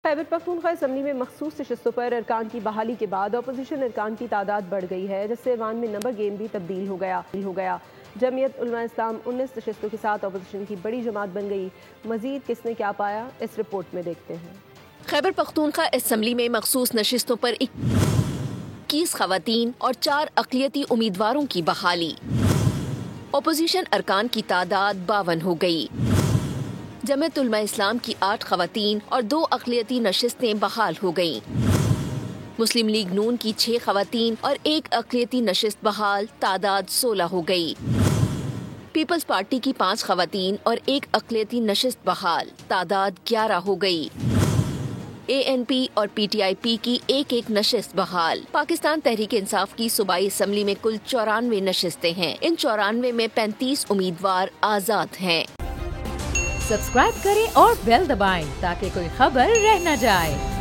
Khyber Pakhtunkhwa assembly میں مخصوص نشستوں پر ارکان کی بحالی کے بعد اپوزیشن ارکان کی تعداد بڑھ گئی ہے، جس سے ایوان میں نمبر گیم بھی تبدیل ہو گیا۔ جمعیت علماء اسلام 19 نشستوں کے ساتھ اپوزیشن کی بڑی جماعت بن گئی۔ مزید کس نے کیا پایا، اس رپورٹ میں دیکھتے ہیں۔ خیبر پختونخوا اسمبلی میں مخصوص نشستوں پر 21 خواتین اور 4 اقلیتی امیدواروں کی بحالی۔ اپوزیشن ارکان کی تعداد 52 ہو گئی۔ جمعیت علماء اسلام کی 8 خواتین اور 2 اقلیتی نشستیں بحال ہو گئیں۔ مسلم لیگ نون کی 6 خواتین اور 1 اقلیتی نشست بحال، تعداد 16 ہو گئی۔ پیپلز پارٹی کی 5 خواتین اور 1 اقلیتی نشست بحال، تعداد 11 ہو گئی۔ ANP اور PTIP کی 1 نشست بحال۔ پاکستان تحریک انصاف کی صوبائی اسمبلی میں کل 94 نشستیں ہیں۔ ان 94 میں 35 امیدوار آزاد ہیں۔ سبسکرائب کریں اور بیل دبائیں تاکہ کوئی خبر رہ نہ جائے۔